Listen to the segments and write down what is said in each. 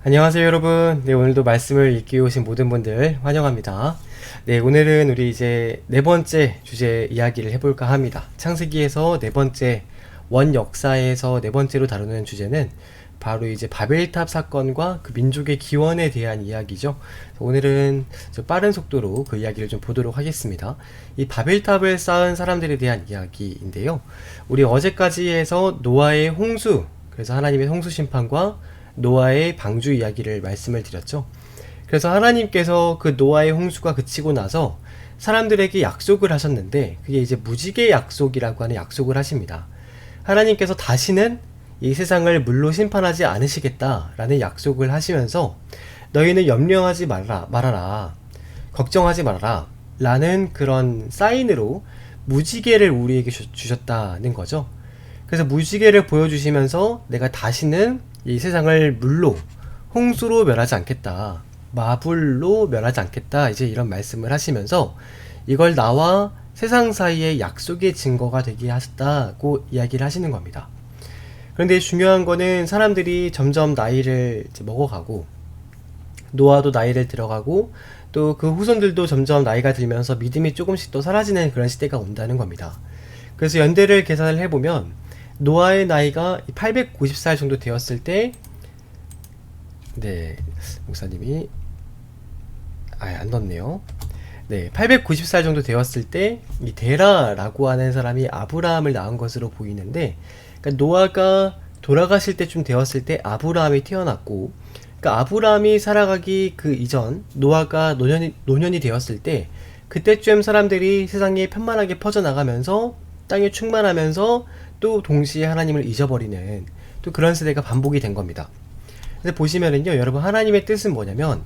안녕하세요 여러분. 네, 오늘도 말씀을 읽기 오신 모든 분들 환영합니다. 네, 오늘은 우리 이제 네 번째 주제 이야기를 해볼까 합니다. 창세기에서 네 번째, 원 역사에서 네 번째로 다루는 주제는 바로 이제 바벨탑 사건과 그 민족의 기원에 대한 이야기죠. 오늘은 좀 빠른 속도로 그 이야기를 좀 보도록 하겠습니다. 이 바벨탑을 쌓은 사람들에 대한 이야기인데요. 우리 어제까지 해서 노아의 홍수, 그래서 하나님의 홍수 심판과 노아의 방주 이야기를 말씀을 드렸죠. 그래서 하나님께서 그 노아의 홍수가 그치고 나서 사람들에게 약속을 하셨는데, 그게 이제 무지개 약속이라고 하는 약속을 하십니다. 하나님께서 다시는 이 세상을 물로 심판하지 않으시겠다라는 약속을 하시면서 너희는 염려하지 말아라, 걱정하지 말아라 라는 그런 사인으로 무지개를 우리에게 주셨다는 거죠. 그래서 무지개를 보여주시면서 내가 다시는 이 세상을 물로, 홍수로 멸하지 않겠다, 마불로 멸하지 않겠다, 이제 이런 말씀을 하시면서 이걸 나와 세상 사이의 약속의 증거가 되게 하셨다고 이야기를 하시는 겁니다. 그런데 중요한 거는 사람들이 점점 나이를 이제 먹어가고, 노아도 나이를 들어가고, 또 그 후손들도 점점 나이가 들면서 믿음이 조금씩 또 사라지는 그런 시대가 온다는 겁니다. 그래서 연대를 계산을 해보면 노아의 나이가 890살 정도 되었을 때, 네, 목사님이 안 넣었네요. 네, 890살 정도 되었을 때 이 데라라고 하는 사람이 아브라함을 낳은 것으로 보이는데, 그러니까 노아가 돌아가실 때쯤 되었을 때 아브라함이 태어났고, 그러니까 아브라함이 살아가기 그 이전 노아가 노년이 되었을 때, 그때쯤 사람들이 세상에 편만하게 퍼져나가면서 땅에 충만하면서 또 동시에 하나님을 잊어버리는 또 그런 세대가 반복이 된 겁니다. 근데 보시면은요, 여러분, 하나님의 뜻은 뭐냐면,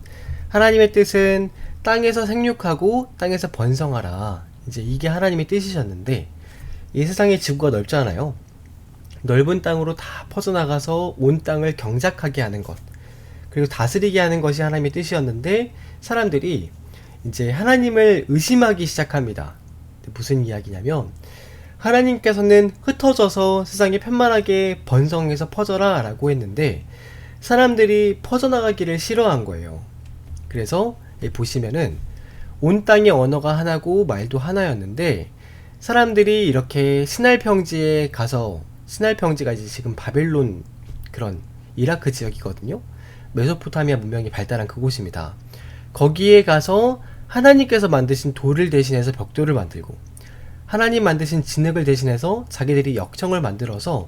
하나님의 뜻은 땅에서 생육하고 땅에서 번성하라, 이제 이게 하나님의 뜻이셨는데, 이 세상의 지구가 넓잖아요. 넓은 땅으로 다 퍼져나가서 온 땅을 경작하게 하는 것, 그리고 다스리게 하는 것이 하나님의 뜻이었는데, 사람들이 이제 하나님을 의심하기 시작합니다. 무슨 이야기냐면, 하나님께서는 흩어져서 세상에 편만하게 번성해서 퍼져라 라고 했는데, 사람들이 퍼져나가기를 싫어한 거예요. 그래서 보시면은 온 땅의 언어가 하나고 말도 하나였는데, 사람들이 이렇게 시날 평지에 가서, 시날 평지가 이제 지금 바벨론, 그런 이라크 지역이거든요. 메소포타미아 문명이 발달한 그곳입니다. 거기에 가서 하나님께서 만드신 돌을 대신해서 벽돌을 만들고, 하나님 만드신 진흙을 대신해서 자기들이 역청을 만들어서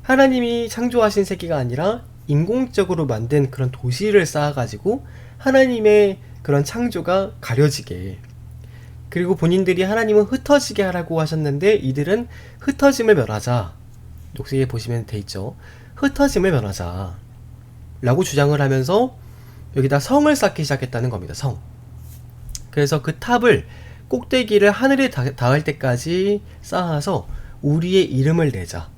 하나님이 창조하신 세계가 아니라 인공적으로 만든 그런 도시를 쌓아가지고 하나님의 그런 창조가 가려지게, 그리고 본인들이 하나님은 흩어지게 하라고 하셨는데 이들은 흩어짐을 멸하자, 녹색에 보시면 돼있죠, 흩어짐을 멸하자 라고 주장을 하면서 여기다 성을 쌓기 시작했다는 겁니다. 성. 그래서 그 탑을, 꼭대기를 하늘에 닿을 때까지 쌓아서 우리의 이름을 내자,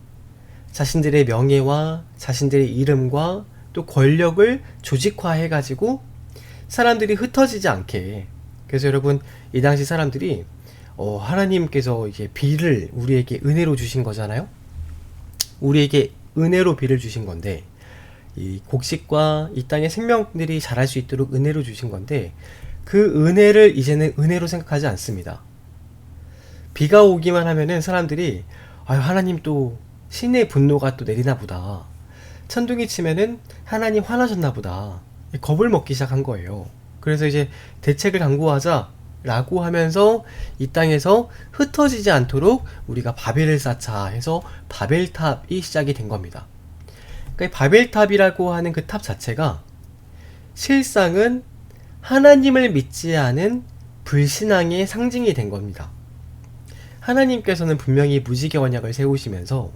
자신들의 명예와 자신들의 이름과 또 권력을 조직화해가지고 사람들이 흩어지지 않게. 그래서 여러분, 이 당시 사람들이 하나님께서 이제 비를 우리에게 은혜로 주신 거잖아요. 우리에게 은혜로 비를 주신 건데, 이 곡식과 이 땅의 생명들이 자랄 수 있도록 은혜로 주신 건데, 그 은혜를 이제는 은혜로 생각하지 않습니다. 비가 오기만 하면은 사람들이 하나님 또 신의 분노가 또 내리나 보다, 천둥이 치면은 하나님 화나셨나 보다, 겁을 먹기 시작한 거예요. 그래서 이제 대책을 강구하자 라고 하면서 이 땅에서 흩어지지 않도록 우리가 바벨을 쌓자 해서 바벨탑이 시작이 된 겁니다. 그러니까 바벨탑이라고 하는 그 탑 자체가 실상은 하나님을 믿지 않은 불신앙의 상징이 된 겁니다. 하나님께서는 분명히 무지개 언약을 세우시면서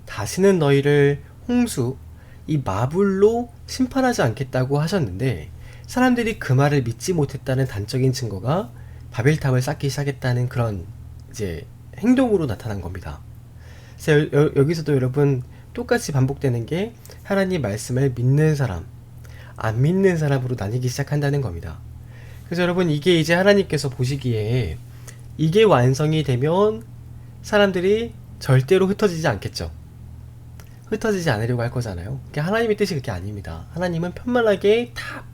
다시는 너희를 홍수, 이 마불로 심판하지 않겠다고 하셨는데, 사람들이 그 말을 믿지 못했다는 단적인 증거가 바벨탑을 쌓기 시작했다는 그런 이제 행동으로 나타난 겁니다. 그래서 여기서도 여러분, 똑같이 반복되는 게 하나님 말씀을 믿는 사람, 안 믿는 사람으로 나뉘기 시작한다는 겁니다. 그래서 여러분, 이게 이제 하나님께서 보시기에 이게 완성이 되면 사람들이 절대로 흩어지지 않겠죠. 흩어지지 않으려고 할 거잖아요. 그게 하나님의 뜻이 그게 아닙니다. 하나님은 편만하게 다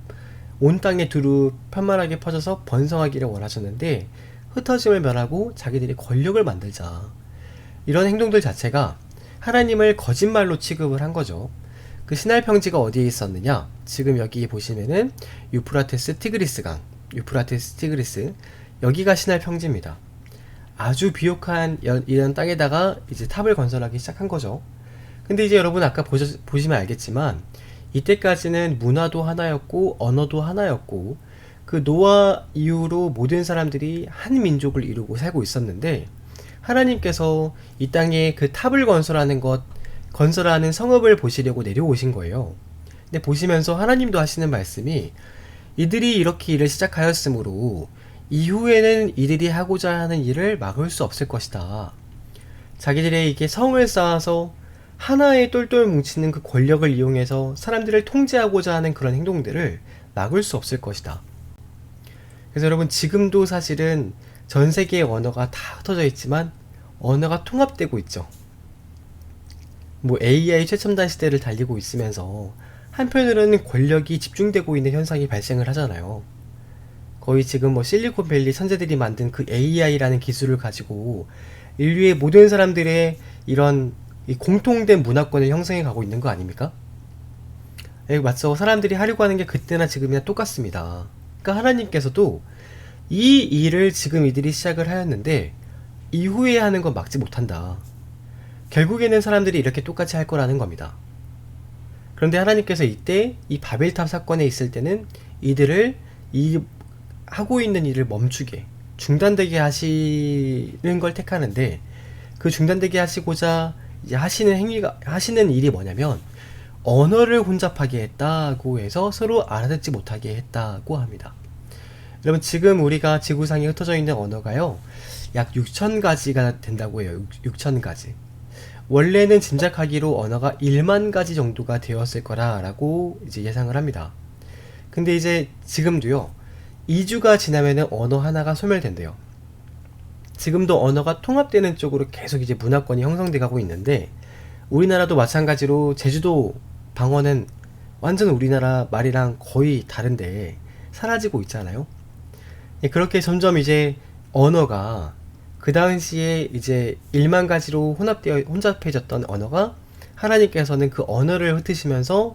온 땅에 두루 편만하게 퍼져서 번성하기를 원하셨는데 흩어짐을 면하고 자기들이 권력을 만들자. 이런 행동들 자체가 하나님을 거짓말로 취급을 한 거죠. 그 시날 평지가 어디에 있었느냐? 지금 여기 보시면은 유프라테스 티그리스 여기가 시날 평지입니다. 아주 비옥한 이런 땅에다가 이제 탑을 건설하기 시작한 거죠. 근데 이제 여러분 아까 보시면 알겠지만 이때까지는 문화도 하나였고 언어도 하나였고 그 노아 이후로 모든 사람들이 한 민족을 이루고 살고 있었는데 하나님께서 이 땅에 그 탑을 건설하는 성읍을 보시려고 내려오신 거예요. 근데 보시면서 하나님도 하시는 말씀이 이들이 이렇게 일을 시작하였으므로 이후에는 이들이 하고자 하는 일을 막을 수 없을 것이다. 자기들에게 성을 쌓아서 하나에 똘똘 뭉치는 그 권력을 이용해서 사람들을 통제하고자 하는 그런 행동들을 막을 수 없을 것이다. 그래서 여러분 지금도 사실은 전 세계의 언어가 다 흩어져 있지만 언어가 통합되고 있죠. 뭐 AI 최첨단 시대를 달리고 있으면서 한편으로는 권력이 집중되고 있는 현상이 발생을 하잖아요. 거의 지금 뭐 실리콘밸리 천재들이 만든 그 AI라는 기술을 가지고 인류의 모든 사람들의 이런 이 공통된 문화권을 형성해 가고 있는 거 아닙니까? 맞죠. 사람들이 하려고 하는 게 그때나 지금이나 똑같습니다. 그러니까 하나님께서도 이 일을 지금 이들이 시작을 하였는데 이후에 하는 건 막지 못한다. 결국에는 사람들이 이렇게 똑같이 할 거라는 겁니다. 그런데 하나님께서 이때 이 바벨탑 사건에 있을 때는 이들을 하고 있는 일을 멈추게 중단되게 하시는 걸 택하는데 그 중단되게 하시고자 이제 하시는 일이 뭐냐면 언어를 혼잡하게 했다고 해서 서로 알아듣지 못하게 했다고 합니다. 여러분 지금 우리가 지구상에 흩어져 있는 언어가요 약 6,000가지가 된다고 해요. 6,000가지. 원래는 짐작하기로 언어가 1만 가지 정도가 되었을 거라고 이제 예상을 합니다. 근데 이제 지금도요 2주가 지나면은 언어 하나가 소멸된대요. 지금도 언어가 통합되는 쪽으로 계속 이제 문화권이 형성돼 가고 있는데 우리나라도 마찬가지로 제주도 방언은 완전 우리나라 말이랑 거의 다른데 사라지고 있잖아요. 그렇게 점점 이제 언어가 그 당시에 이제 1만 가지로 혼잡해졌던 언어가 하나님께서는 그 언어를 흩으시면서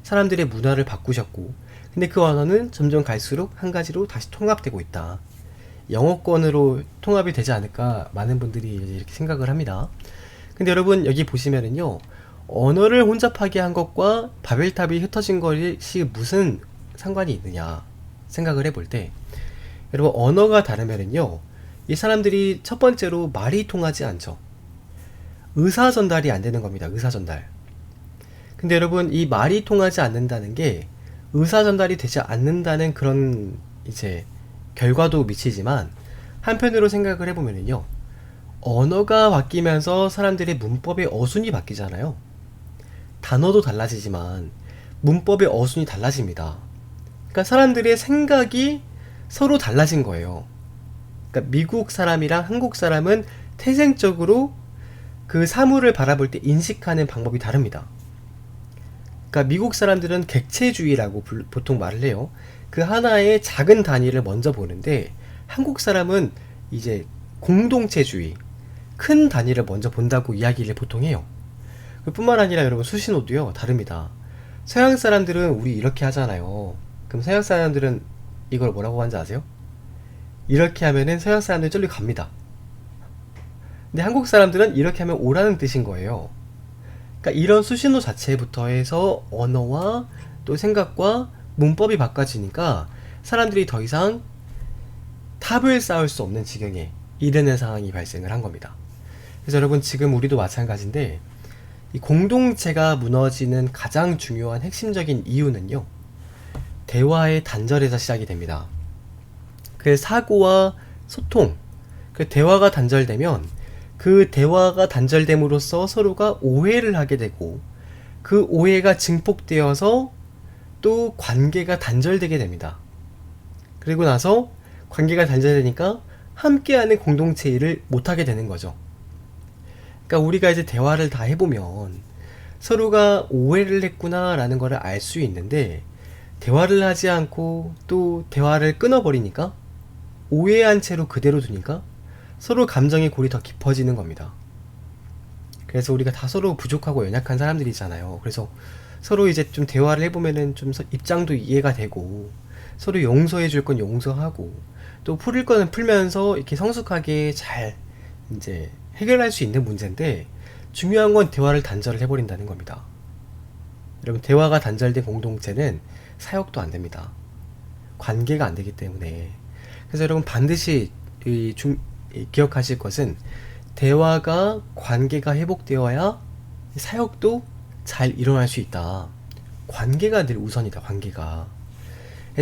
사람들의 문화를 바꾸셨고 근데 그 언어는 점점 갈수록 한 가지로 다시 통합되고 있다. 영어권으로 통합이 되지 않을까 많은 분들이 이렇게 생각을 합니다. 근데 여러분 여기 보시면은요 언어를 혼잡하게 한 것과 바벨탑이 흩어진 것이 무슨 상관이 있느냐 생각을 해볼 때 여러분 언어가 다르면은요 이 사람들이 첫 번째로 말이 통하지 않죠. 의사 전달이 안 되는 겁니다. 의사 전달. 근데 여러분 이 말이 통하지 않는다는 게 의사 전달이 되지 않는다는 그런 이제 결과도 미치지만 한편으로 생각을 해보면은요 언어가 바뀌면서 사람들의 문법의 어순이 바뀌잖아요. 단어도 달라지지만 문법의 어순이 달라집니다. 그러니까 사람들의 생각이 서로 달라진 거예요. 그러니까 미국 사람이랑 한국 사람은 태생적으로 그 사물을 바라볼 때 인식하는 방법이 다릅니다. 그러니까 미국 사람들은 객체주의라고 보통 말을 해요. 그 하나의 작은 단위를 먼저 보는데 한국 사람은 이제 공동체주의, 큰 단위를 먼저 본다고 이야기를 보통 해요. 뿐만 아니라 여러분 수신호도요 다릅니다. 서양 사람들은 우리 이렇게 하잖아요. 그럼 서양 사람들은 이걸 뭐라고 하는지 아세요? 이렇게 하면은 서양 사람들이 저리 갑니다. 근데 한국 사람들은 이렇게 하면 오라는 뜻인 거예요. 그러니까 이런 수신호 자체부터 해서 언어와 또 생각과 문법이 바꿔지니까 사람들이 더 이상 탑을 쌓을 수 없는 지경에 이르는 상황이 발생을 한 겁니다. 그래서 여러분 지금 우리도 마찬가지인데 이 공동체가 무너지는 가장 중요한 핵심적인 이유는요 대화의 단절에서 시작이 됩니다. 그 사고와 소통, 그 대화가 단절되면 그 대화가 단절됨으로써 서로가 오해를 하게 되고 그 오해가 증폭되어서 또 관계가 단절되게 됩니다. 그리고 나서 관계가 단절되니까 함께하는 공동체 일을 못하게 되는 거죠. 그러니까 우리가 이제 대화를 다 해보면 서로가 오해를 했구나라는 것을 알 수 있는데 대화를 하지 않고 또 대화를 끊어버리니까 오해한 채로 그대로 두니까 서로 감정의 골이 더 깊어지는 겁니다. 그래서 우리가 다 서로 부족하고 연약한 사람들이잖아요. 그래서 서로 이제 좀 대화를 해보면은 좀 입장도 이해가 되고 서로 용서해 줄 건 용서하고 또 풀을 거는 풀면서 이렇게 성숙하게 잘 이제 해결할 수 있는 문제인데 중요한 건 대화를 단절을 해버린다는 겁니다. 여러분 대화가 단절된 공동체는 사역도 안 됩니다. 관계가 안 되기 때문에. 그래서 여러분 반드시 기억하실 것은 대화가 관계가 회복되어야 사역도 잘 일어날 수 있다. 관계가 늘 우선이다. 관계가.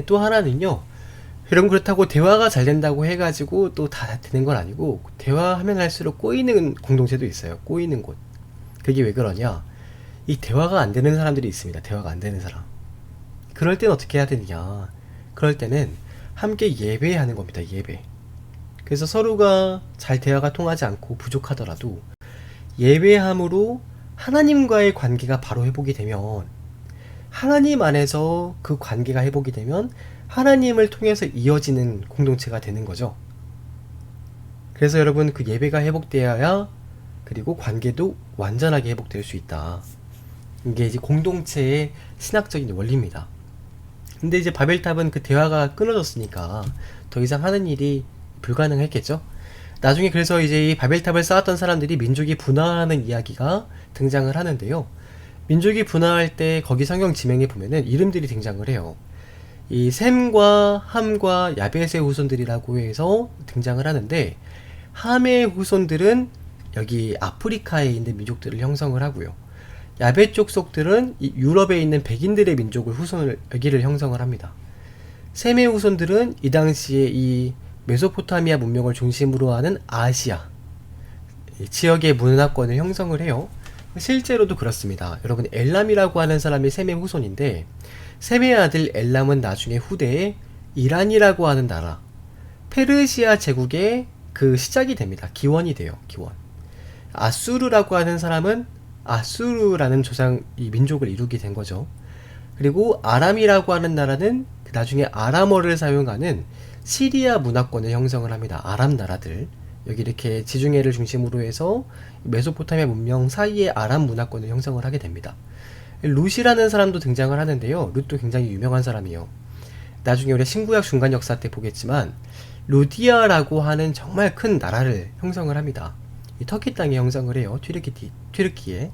또 하나는요. 여러분 그렇다고 대화가 잘 된다고 해가지고 또 다 되는 건 아니고 대화하면 할수록 꼬이는 공동체도 있어요. 꼬이는 곳. 그게 왜 그러냐. 이 대화가 안 되는 사람들이 있습니다. 대화가 안 되는 사람. 그럴 때는 어떻게 해야 되느냐. 그럴 때는 함께 예배하는 겁니다. 예배. 그래서 서로가 잘 대화가 통하지 않고 부족하더라도 예배함으로 하나님과의 관계가 바로 회복이 되면 하나님 안에서 그 관계가 회복이 되면 하나님을 통해서 이어지는 공동체가 되는 거죠. 그래서 여러분 그 예배가 회복되어야 그리고 관계도 완전하게 회복될 수 있다. 이게 이제 공동체의 신학적인 원리입니다. 근데 이제 바벨탑은 그 대화가 끊어졌으니까 더 이상 하는 일이 불가능했겠죠. 나중에 그래서 이제 이 바벨탑을 쌓았던 사람들이 민족이 분화하는 이야기가 등장을 하는데요. 민족이 분화할 때 거기 성경 지명에 보면은 이름들이 등장을 해요. 이 셈과 함과 야벳의 후손들이라고 해서 등장을 하는데 함의 후손들은 여기 아프리카에 있는 민족들을 형성을 하고요. 야벳 족속들은 이 유럽에 있는 백인들의 민족을 여기를 형성을 합니다. 셈의 후손들은 이 당시에 이 메소포타미아 문명을 중심으로 하는 아시아 지역의 문화권을 형성을 해요. 실제로도 그렇습니다. 여러분 엘람이라고 하는 사람이 셈의 후손인데 셈의 아들 엘람은 나중에 후대에 이란이라고 하는 나라 페르시아 제국의 그 시작이 됩니다. 기원이 돼요. 기원. 아수르라고 하는 사람은 아수르라는 이 민족을 이루게 된 거죠. 그리고 아람이라고 하는 나라는 나중에 아람어를 사용하는 시리아 문화권을 형성을 합니다. 아람 나라들. 여기 이렇게 지중해를 중심으로 해서 메소포타미아 문명 사이에 아람 문화권을 형성을 하게 됩니다. 룻이라는 사람도 등장을 하는데요. 룻도 굉장히 유명한 사람이에요. 나중에 우리 신구약 중간 역사 때 보겠지만 루디아라고 하는 정말 큰 나라를 형성을 합니다. 이 터키 땅에 형성을 해요. 튀르키에.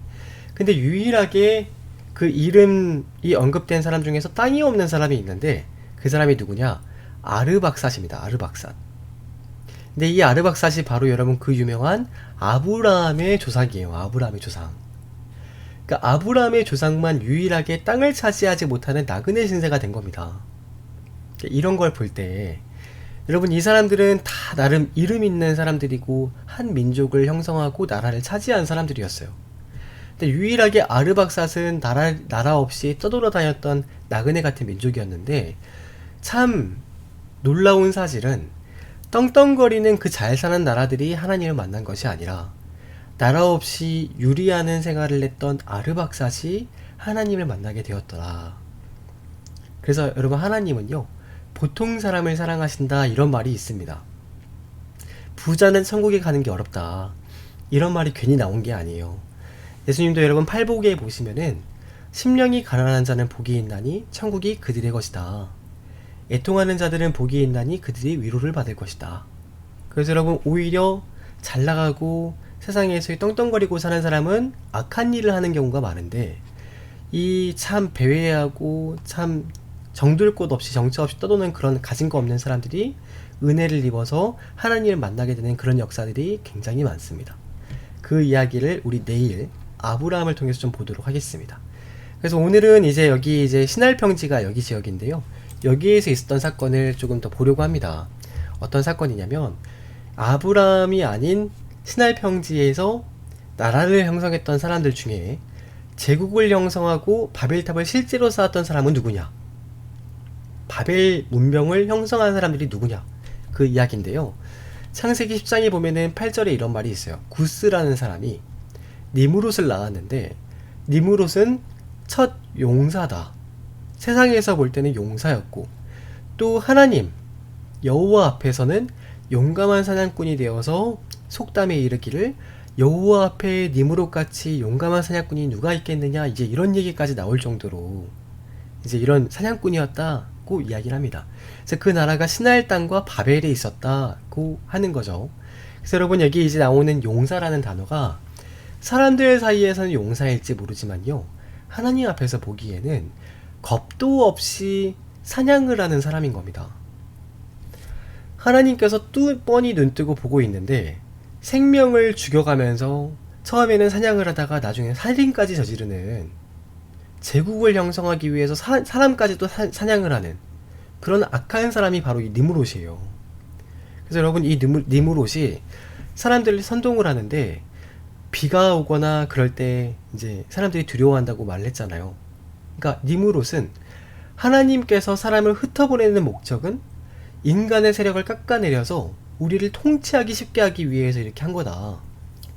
근데 유일하게 그 이름이 언급된 사람 중에서 땅이 없는 사람이 있는데 그 사람이 누구냐? 아르박삿입니다. 아르박삿. 근데 이 아르박삿이 바로 여러분 그 유명한 아브라함의 조상이에요. 아브라함의 조상. 그러니까 아브라함의 조상만 유일하게 땅을 차지하지 못하는 나그네 신세가 된 겁니다. 이런 걸 볼 때 여러분 이 사람들은 다 나름 이름 있는 사람들이고 한 민족을 형성하고 나라를 차지한 사람들이었어요. 근데 유일하게 아르박삿은 나라 없이 떠돌아다녔던 나그네 같은 민족이었는데 참 놀라운 사실은 떵떵거리는 그 잘 사는 나라들이 하나님을 만난 것이 아니라 나라 없이 유리하는 생활을 했던 아르박삿이 하나님을 만나게 되었더라. 그래서 여러분 하나님은요 보통 사람을 사랑하신다 이런 말이 있습니다. 부자는 천국에 가는 게 어렵다 이런 말이 괜히 나온 게 아니에요. 예수님도 여러분 팔복에 보시면은 심령이 가난한 자는 복이 있나니 천국이 그들의 것이다. 애통하는 자들은 복이 있나니 그들이 위로를 받을 것이다. 그래서 여러분 오히려 잘 나가고 세상에서 떵떵거리고 사는 사람은 악한 일을 하는 경우가 많은데 이 참 배회하고 참 정들 곳 없이 정처 없이 떠도는 그런 가진 거 없는 사람들이 은혜를 입어서 하나님을 만나게 되는 그런 역사들이 굉장히 많습니다. 그 이야기를 우리 내일 아브라함을 통해서 좀 보도록 하겠습니다. 그래서 오늘은 이제 여기 이제 신할평지가 여기 지역인데요. 여기에서 있었던 사건을 조금 더 보려고 합니다. 어떤 사건이냐면 아브라함이 아닌 신할평지에서 나라를 형성했던 사람들 중에 제국을 형성하고 바벨탑을 실제로 쌓았던 사람은 누구냐? 바벨 문명을 형성한 사람들이 누구냐? 그 이야기인데요. 창세기 10장에 보면은 8절에 이런 말이 있어요. 구스라는 사람이 니무롯을 낳았는데 니므롯은 첫 용사다. 세상에서 볼 때는 용사였고, 또 하나님 여호와 앞에서는 용감한 사냥꾼이 되어서 속담에 이르기를 여호와 앞에 니므롯같이 용감한 사냥꾼이 누가 있겠느냐, 이제 이런 얘기까지 나올 정도로 이제 이런 사냥꾼이었다고 이야기를 합니다. 그래서 그 나라가 시나일 땅과 바벨에 있었다고 하는 거죠. 그래서 여러분, 여기 이제 나오는 용사라는 단어가 사람들 사이에서는 용사일지 모르지만요, 하나님 앞에서 보기에는 겁도 없이 사냥을 하는 사람인 겁니다. 하나님께서 뻔히 눈뜨고 보고 있는데 생명을 죽여가면서 처음에는 사냥을 하다가 나중에 살인까지 저지르는, 제국을 형성하기 위해서 사람까지도 사냥을 하는 그런 악한 사람이 바로 이 니므롯이에요. 그래서 여러분, 이 니므롯이 사람들이 선동을 하는데 비가 오거나 그럴 때 이제 사람들이 두려워한다고 말을 했잖아요. 그러니까 니므롯은 하나님께서 사람을 흩어보내는 목적은 인간의 세력을 깎아내려서 우리를 통치하기 쉽게 하기 위해서 이렇게 한 거다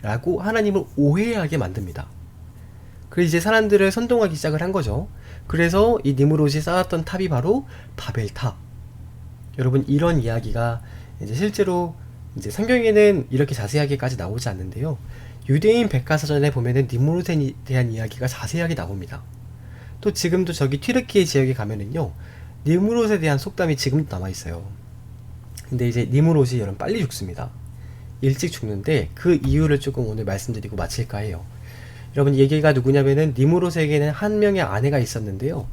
라고 하나님을 오해하게 만듭니다. 그래서 이제 사람들을 선동하기 시작을 한 거죠. 그래서 이 니므롯이 쌓았던 탑이 바로 바벨탑. 여러분, 이런 이야기가 이제 실제로 이제 성경에는 이렇게 자세하게까지 나오지 않는데요, 유대인 백과사전에 보면은 니므롯에 대한 이야기가 자세하게 나옵니다. 또 지금도 저기 튀르키예 지역에 가면은요, 니므롯에 대한 속담이 지금도 남아있어요. 근데 이제 니므롯이 여러분 빨리 죽습니다. 일찍 죽는데 그 이유를 조금 오늘 말씀드리고 마칠까 해요. 여러분, 얘기가 누구냐면은 니므롯에게는 한 명의 아내가 있었는데요,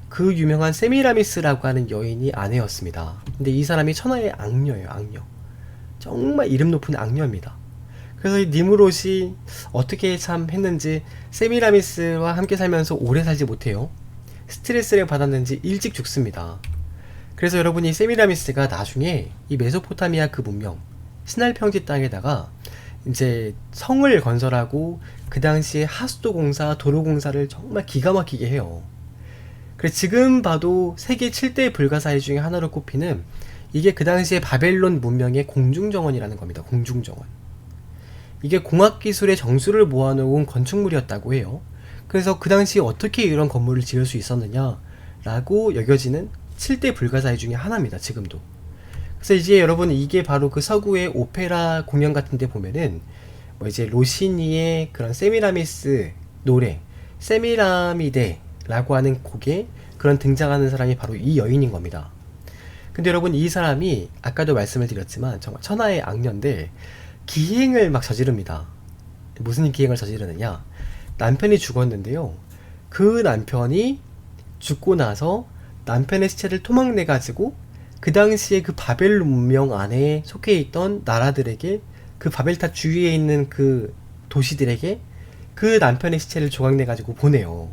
그 유명한 세미라미스라고 하는 여인이 아내였습니다. 근데 이 사람이 천하의 악녀예요. 악녀. 정말 이름 높은 악녀입니다. 그래서 이 니므롯이 어떻게 참 했는지 세미라미스와 함께 살면서 오래 살지 못해요. 스트레스를 받았는지 일찍 죽습니다. 그래서 여러분이 세미라미스가 나중에 이 메소포타미아 그 문명 시날 평지 땅에다가 이제 성을 건설하고 그 당시에 하수도 공사, 도로 공사를 정말 기가 막히게 해요. 그래서 지금 봐도 세계 7대 불가사의 중에 하나로 꼽히는, 이게 그 당시에 바벨론 문명의 공중정원이라는 겁니다. 공중정원. 이게 공학기술의 정수를 모아놓은 건축물이었다고 해요. 그래서 그 당시에 어떻게 이런 건물을 지을 수 있었느냐 라고 여겨지는 7대 불가사의 중에 하나입니다. 지금도. 그래서 이제 여러분, 이게 바로 그 서구의 오페라 공연 같은 데 보면은 뭐 이제 로시니의 그런 세미라미스 노래, 세미라미데 라고 하는 곡에 그런 등장하는 사람이 바로 이 여인인 겁니다. 근데 여러분, 이 사람이 아까도 말씀을 드렸지만 정말 천하의 악녀인데 기행을 막 저지릅니다. 무슨 기행을 저지르느냐, 남편이 죽었는데요, 그 남편이 죽고 나서 남편의 시체를 토막내 가지고 그 당시에 그 바벨론 문명 안에 속해 있던 나라들에게, 그 바벨탑 주위에 있는 그 도시들에게 그 남편의 시체를 조각내 가지고 보내요.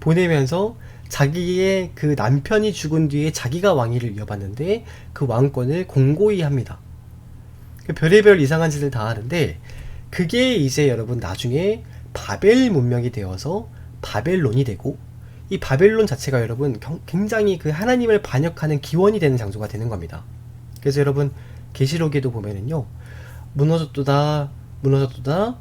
보내면서 자기의 그 남편이 죽은 뒤에 자기가 왕위를 이어받는데 그 왕권을 공고히 합니다. 별의별 이상한 짓을 다 하는데, 그게 이제 여러분 나중에 바벨 문명이 되어서 바벨론이 되고, 이 바벨론 자체가 여러분 굉장히 그 하나님을 반역하는 기원이 되는 장소가 되는 겁니다. 그래서 여러분, 계시록에도 보면은요, 무너졌도다 무너졌도다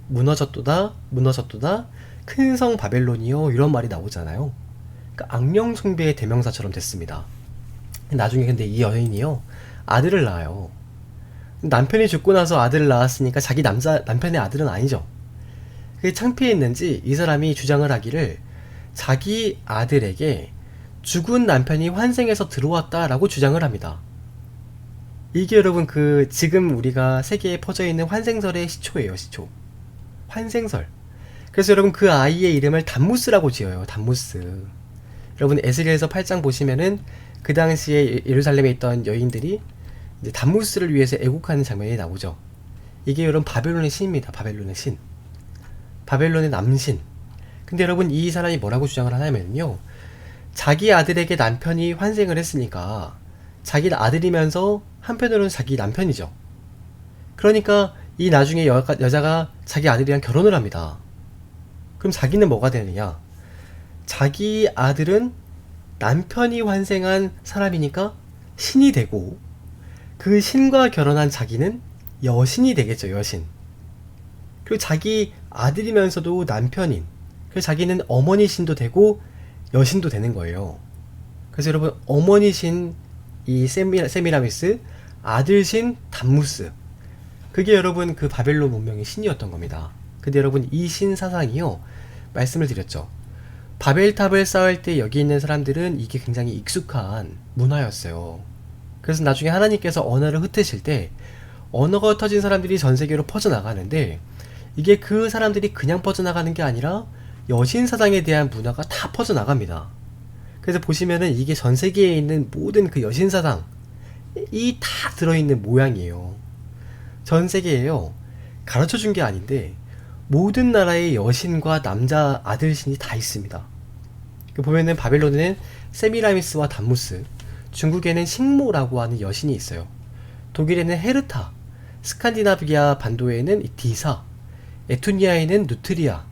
무너졌도다 무너졌도다 큰 성 바벨론이요, 이런 말이 나오잖아요. 그러니까 악령 숭배의 대명사처럼 됐습니다. 나중에 근데 이 여인이요, 아들을 낳아요. 남편이 죽고 나서 아들을 낳았으니까 자기 남편의 아들은 아니죠. 그게 창피했는지 이 사람이 주장을 하기를 자기 아들에게 죽은 남편이 환생해서 들어왔다라고 주장을 합니다. 이게 여러분 그 지금 우리가 세계에 퍼져 있는 환생설의 시초예요. 시초. 환생설. 그래서 여러분 그 아이의 이름을 담무스라고 지어요. 담무스. 여러분 에스겔서 8장 보시면은 그 당시에 예루살렘에 있던 여인들이 이제 담무스를 위해서 애국하는 장면이 나오죠. 이게 여러분 바벨론의 신입니다. 바벨론의 신. 바벨론의 남신. 근데 여러분 이 사람이 뭐라고 주장을 하냐면요, 자기 아들에게 남편이 환생을 했으니까 자기 아들이면서 한편으로는 자기 남편이죠. 그러니까 이 나중에 여자가 자기 아들이랑 결혼을 합니다. 그럼 자기는 뭐가 되느냐, 자기 아들은 남편이 환생한 사람이니까 신이 되고, 그 신과 결혼한 자기는 여신이 되겠죠. 여신. 그리고 자기 아들이면서도 남편인, 그래서 자기는 어머니 신도 되고 여신도 되는 거예요. 그래서 여러분, 어머니 신 이 세미라미스, 아들 신 담무스, 그게 여러분 그 바벨론 문명의 신이었던 겁니다. 근데 여러분, 이 신 사상이요, 말씀을 드렸죠. 바벨탑을 쌓을 때 여기 있는 사람들은 이게 굉장히 익숙한 문화였어요. 그래서 나중에 하나님께서 언어를 흩으실 때 언어가 흩어진 사람들이 전 세계로 퍼져나가는데, 이게 그 사람들이 그냥 퍼져나가는 게 아니라 여신 사상에 대한 문화가 다 퍼져나갑니다. 그래서 보시면은 이게 전 세계에 있는 모든 그 여신 사상이 다 들어있는 모양이에요. 전 세계에요, 가르쳐 준 게 아닌데 모든 나라의 여신과 남자 아들 신이 다 있습니다. 보면은 바벨론에는 세미라미스와 담무스, 중국에는 식모라고 하는 여신이 있어요. 독일에는 헤르타, 스칸디나비아 반도에는 디사, 에투니아에는 누트리아,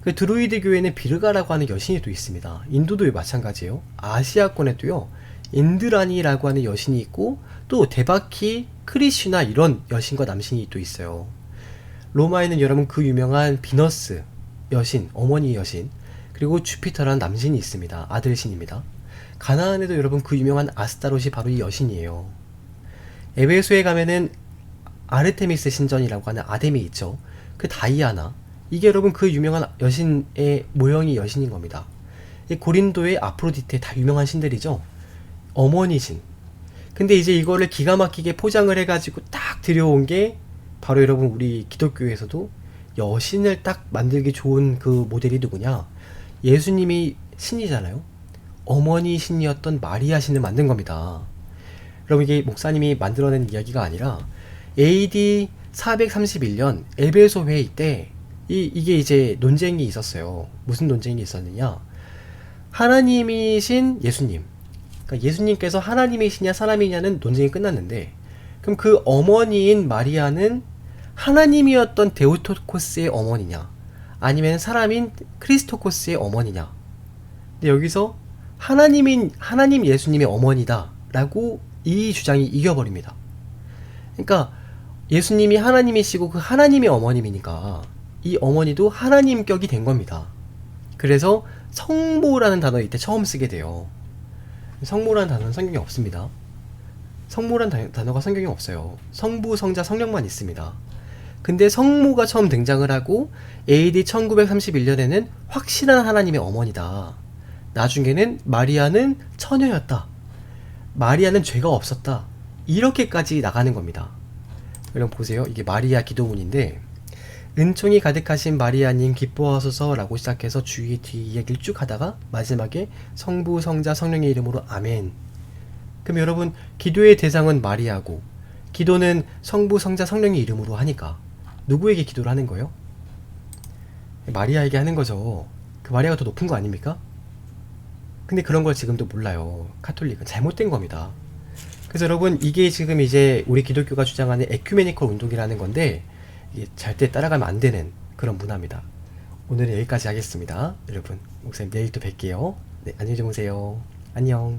그 드루이드 교회는 비르가라고 하는 여신이 또 있습니다. 인도도 마찬가지예요. 아시아권에도요, 인드라니라고 하는 여신이 있고, 또 데바키, 크리슈나, 이런 여신과 남신이 또 있어요. 로마에는 여러분 그 유명한 비너스 여신, 어머니 여신, 그리고 주피터라는 남신이 있습니다. 아들신입니다. 가나안에도 여러분 그 유명한 아스타롯이 바로 이 여신이에요. 에베소에 가면은 아르테미스 신전이라고 하는 아데미 있죠. 그 다이아나, 이게 여러분 그 유명한 여신의 모형이 여신인 겁니다. 이 고린도의 아프로디테, 다 유명한 신들이죠. 어머니 신. 근데 이제 이거를 기가 막히게 포장을 해가지고 딱 들여온 게 바로 여러분 우리 기독교에서도 여신을 딱 만들기 좋은 그 모델이 누구냐? 예수님이 신이잖아요. 어머니 신이었던 마리아 신을 만든 겁니다. 여러분, 이게 목사님이 만들어낸 이야기가 아니라 AD 431년 에베소 회의 때 이게 이제 논쟁이 있었어요. 무슨 논쟁이 있었느냐? 하나님이신 예수님, 그러니까 예수님께서 하나님이시냐 사람이냐는 논쟁이 끝났는데, 그럼 그 어머니인 마리아는 하나님이었던 데오토코스의 어머니냐, 아니면 사람인 크리스토코스의 어머니냐? 근데 여기서 하나님 예수님의 어머니다 라고 이 주장이 이겨버립니다. 그러니까 예수님이 하나님이시고 그 하나님의 어머님이니까 이 어머니도 하나님격이 된 겁니다. 그래서 성모라는 단어 이때 처음 쓰게 돼요. 성모라는 단어는 성경에 없습니다. 성모라는 단어가 성경에 없어요. 성부, 성자, 성령만 있습니다. 근데 성모가 처음 등장을 하고 AD 1931년에는 확실한 하나님의 어머니다. 나중에는 마리아는 처녀였다. 마리아는 죄가 없었다. 이렇게까지 나가는 겁니다. 여러분 보세요. 이게 마리아 기도문인데, 은총이 가득하신 마리아님 기뻐하소서 라고 시작해서 뒤 이야기를 쭉 하다가 마지막에 성부, 성자, 성령의 이름으로 아멘. 그럼 여러분, 기도의 대상은 마리아고 기도는 성부, 성자, 성령의 이름으로 하니까 누구에게 기도를 하는 거예요? 마리아에게 하는 거죠. 그 마리아가 더 높은 거 아닙니까? 근데 그런 걸 지금도 몰라요. 카톨릭은 잘못된 겁니다. 그래서 여러분, 이게 지금 이제 우리 기독교가 주장하는 에큐메니컬 운동이라는 건데, 이게 절대 따라가면 안 되는 그런 문화입니다. 오늘은 여기까지 하겠습니다. 여러분, 목사님 내일 또 뵐게요. 네, 안녕히 주무세요. 안녕.